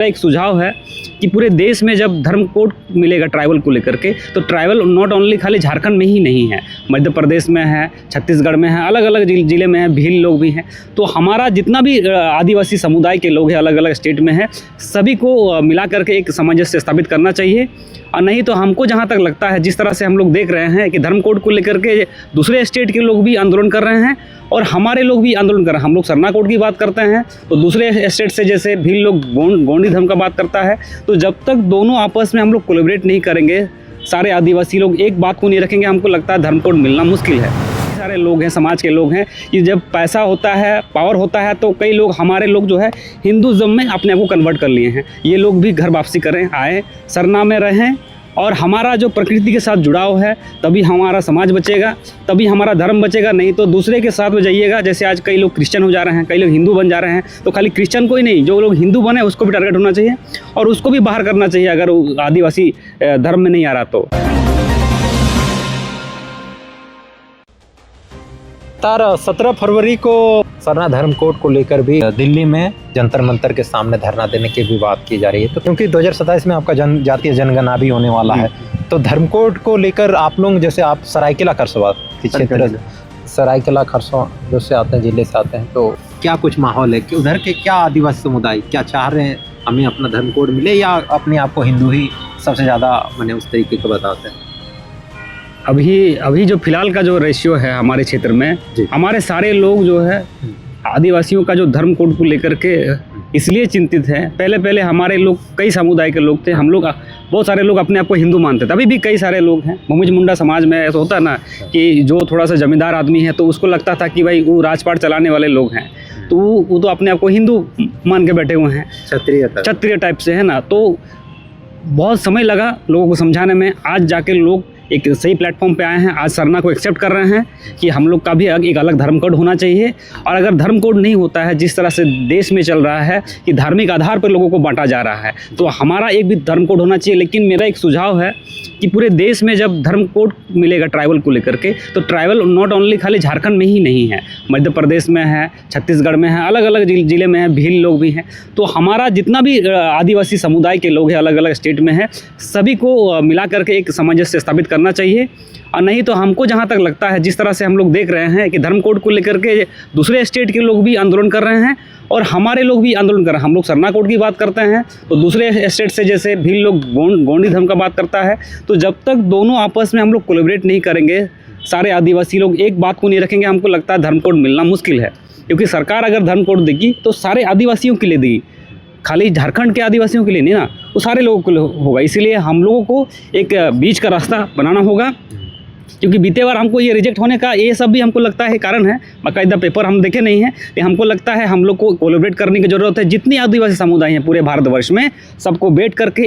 एक सुझाव है कि पूरे देश में जब धर्म कोड मिलेगा ट्राइबल को लेकर के, तो ट्राइबल नॉट ओनली खाली झारखंड में ही नहीं है, मध्य प्रदेश में है, छत्तीसगढ़ में है, अलग अलग जिले में है, भील लोग भी हैं। तो हमारा जितना भी आदिवासी समुदाय के लोग हैं अलग अलग स्टेट में है, सभी को मिला करके एक सामंजस्य स्थापित करना चाहिए। और नहीं तो हमको जहाँ तक लगता है, जिस तरह से हम लोग देख रहे हैं कि धर्म कोड को लेकर के दूसरे स्टेट के लोग भी आंदोलन कर रहे हैं और हमारे लोग भी आंदोलन कर रहे हैं। हम लोग सरना कोड की बात करते हैं तो दूसरे स्टेट से जैसे भील लोग गोंडी धर्म का बात करता है। तो जब तक दोनों आपस में हम लोग कोलैबोरेट नहीं करेंगे, सारे आदिवासी लोग एक बात को नहीं रखेंगे, हमको लगता है धर्म कोड मिलना मुश्किल है। सारे लोग हैं, समाज के लोग हैं, कि जब पैसा होता है, पावर होता है, तो कई लोग हमारे लोग जो है हिंदुज़म में अपने आप को कन्वर्ट कर लिए हैं। ये लोग भी घर वापसी करें, आए, सरना में रहें और हमारा जो प्रकृति के साथ जुड़ाव है, तभी हमारा समाज बचेगा, तभी हमारा धर्म बचेगा। नहीं तो दूसरे के साथ में जाइएगा, जैसे आज कई लोग क्रिश्चियन हो जा रहे हैं, कई लोग हिंदू बन जा रहे हैं। तो खाली क्रिश्चियन को ही नहीं, जो लोग हिंदू बने उसको भी टारगेट होना चाहिए और उसको भी बाहर करना चाहिए अगर वो आदिवासी धर्म में नहीं आ रहा तो। 17 फरवरी को सरना धर्म कोड को लेकर भी दिल्ली में जंतर मंतर के सामने धरना देने की भी बात की जा रही है। तो क्योंकि 2027 में आपका जातीय जनगणना भी होने वाला है, तो धर्म कोड को लेकर आप लोग, जैसे आप सरायकेला खरसवां के क्षेत्र, सरायकेला खरसवां जो से आते हैं, जिले से आते हैं, तो क्या कुछ माहौल है कि उधर के क्या आदिवासी समुदाय क्या चाह रहे हैं, हमें अपना धर्म कोड मिले या अपने आप को हिंदू ही सबसे ज़्यादा मैंने उस तरीके को बताते हैं? अभी जो फिलहाल का जो रेशियो है हमारे क्षेत्र में, हमारे सारे लोग जो है आदिवासियों का जो धर्म कोड को लेकर के इसलिए चिंतित हैं। पहले हमारे लोग, कई समुदाय के लोग थे, हम लोग बहुत सारे लोग अपने आप को हिंदू मानते थे। अभी भी कई सारे लोग हैं, भूमिज मुंडा समाज में ऐसा होता है ना कि जो थोड़ा सा जमींदार आदमी है तो उसको लगता था कि भाई वो राजपाट चलाने वाले लोग हैं, तो वो तो अपने आप को हिंदू मान के बैठे हुए हैं, क्षत्रिय टाइप से, है ना। तो बहुत समय लगा लोगों को समझाने में, आज जाके लोग एक सही प्लेटफॉर्म पे आए हैं। आज सरना को एक्सेप्ट कर रहे हैं कि हम लोग का भी एक अलग धर्म कोड होना चाहिए। और अगर धर्म कोड नहीं होता है, जिस तरह से देश में चल रहा है कि धार्मिक आधार पर लोगों को बांटा जा रहा है, तो हमारा एक भी धर्म कोड होना चाहिए। लेकिन मेरा एक सुझाव है कि पूरे देश में जब धर्म कोड मिलेगा ट्राइबल को लेकर के, तो ट्राइबल नॉट ओनली खाली झारखंड में ही नहीं है, मध्य प्रदेश में है, छत्तीसगढ़ में है, अलग अलग जिले में है, भील लोग भी हैं। तो हमारा जितना भी आदिवासी समुदाय के लोग हैं अलग अलग स्टेट में है, सभी को मिला करके एक सामंजस्य स्थापित करना चाहिए। और नहीं तो हमको जहाँ तक लगता है, जिस तरह से हम लोग देख रहे हैं कि धर्म कोड को लेकर के दूसरे स्टेट के लोग भी आंदोलन कर रहे हैं और हमारे लोग भी आंदोलन कर रहे हैं। हम लोग सरना कोड की बात करते हैं तो दूसरे स्टेट से जैसे भील लोग गोंडी धर्म का बात करता है। तो जब तक दोनों आपस में हम लोग कोलैबोरेट नहीं करेंगे, सारे आदिवासी लोग एक बात को नहीं रखेंगे, हमको लगता है धर्म कोड मिलना मुश्किल है। क्योंकि सरकार अगर धर्म कोड देगी तो सारे आदिवासियों के लिए देगी, खाली झारखंड के आदिवासियों के लिए नहीं ना, वो सारे लोगों के लिए होगा। इसीलिए हम लोगों को एक बीच का रास्ता बनाना होगा। क्योंकि बीते बार हमको ये रिजेक्ट होने का ये सब भी हमको लगता है कारण है, बाकायदा पेपर हम देखे नहीं हैं, लेकिन हमको लगता है हम लोग को कोलैबोरेट करने की ज़रूरत है। जितनी आदिवासी समुदाय हैं पूरे भारतवर्ष में, सबको बैठ करके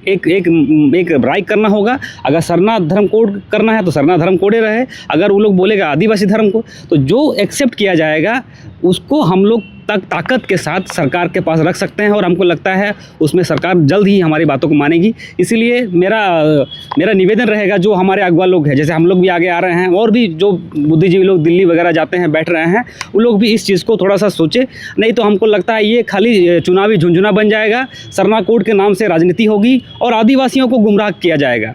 एक राय करना होगा। अगर सरना धर्म कोड करना है तो सरना धर्म कोडे रहे, अगर वो लोग बोलेगा आदिवासी धर्म को, तो जो एक्सेप्ट किया जाएगा उसको हम लोग तक ताकत के साथ सरकार के पास रख सकते हैं। और हमको लगता है उसमें सरकार जल्द ही हमारी बातों को मानेगी। इसीलिए मेरा निवेदन रहेगा, जो हमारे अगवा लोग हैं, जैसे हम लोग भी आगे आ रहे हैं और भी जो बुद्धिजीवी लोग दिल्ली वगैरह जाते हैं, बैठ रहे हैं, वो लोग भी इस चीज़ को थोड़ा सा सोचे। नहीं तो हमको लगता है ये खाली चुनावी झुंझुना बन जाएगा, सरना कोड के नाम से राजनीति होगी और आदिवासियों को गुमराह किया जाएगा।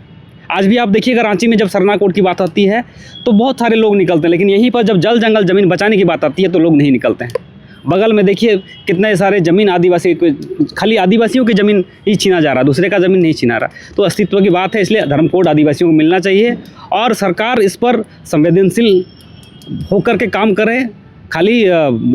आज भी आप देखिएगा, रांची में जब सरना कोड की बात आती है तो बहुत सारे लोग निकलते हैं, लेकिन यहीं पर जब जल जंगल ज़मीन बचाने की बात आती है तो लोग नहीं निकलते हैं। बगल में देखिए कितने सारे ज़मीन आदिवासी, खाली आदिवासियों की ज़मीन ही छीना जा रहा, दूसरे का ज़मीन नहीं छीना रहा। तो अस्तित्व की बात है, इसलिए धर्म कोड आदिवासियों को मिलना चाहिए और सरकार इस पर संवेदनशील होकर के काम करे। खाली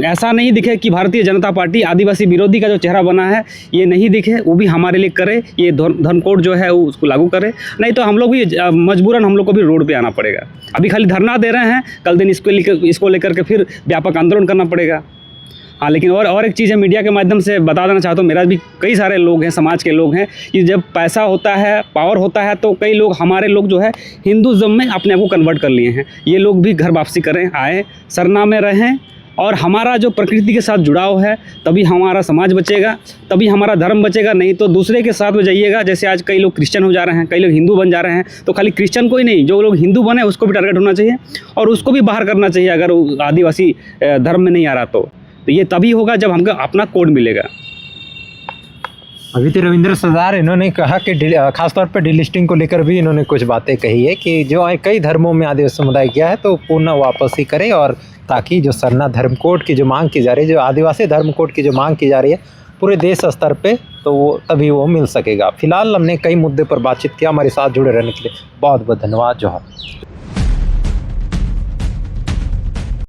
ऐसा नहीं दिखे कि भारतीय जनता पार्टी आदिवासी विरोधी का जो चेहरा बना है ये नहीं दिखे, वो भी हमारे लिए करे, ये धर्म कोड जो है वो उसको लागू करे। नहीं तो हम लोग भी मजबूरन हम लोग को भी रोड पे आना पड़ेगा। अभी खाली धरना दे रहे हैं, कल दिन इसको लेकर के फिर व्यापक आंदोलन करना पड़ेगा। हाँ, लेकिन और एक चीज़ है, मीडिया के माध्यम से बता देना चाहता हूँ, मेरा भी कई सारे लोग हैं, समाज के लोग हैं, कि जब पैसा होता है, पावर होता है, तो कई लोग हमारे लोग जो है हिंदुज़म में अपने आप को कन्वर्ट कर लिए हैं। ये लोग भी घर वापसी करें, आए, सरना में रहें और हमारा जो प्रकृति के साथ जुड़ाव है, तभी हमारा समाज बचेगा, तभी हमारा धर्म बचेगा। नहीं तो दूसरे के साथ में जाइएगा, जैसे आज कई लोग क्रिश्चियन हो जा रहे हैं, कई लोग हिंदू बन जा रहे हैं। तो खाली क्रिश्चियन को ही नहीं, जो लोग हिंदू बने उसको भी टारगेट होना चाहिए और उसको भी बाहर करना चाहिए अगर वो आदिवासी धर्म में नहीं आ रहा तो ये तभी होगा जब हमको अपना कोड मिलेगा। अभी तो रविंद्र सरदार इन्होंने कहा कि खासतौर पर डिलिस्टिंग को लेकर भी इन्होंने कुछ बातें कही है कि जो कई धर्मों में आदिवासी समुदाय किया है तो पुनः वापसी करे, और ताकि जो सरना धर्म कोड की जो मांग की जा रही है, जो आदिवासी धर्म कोड की जो मांग की जा रही है पूरे देश स्तर पे, तो वो तभी वो मिल सकेगा। फिलहाल हमने कई मुद्दे पर बातचीत किया। हमारे साथ जुड़े रहने के लिए बहुत बहुत धन्यवाद। जोहार।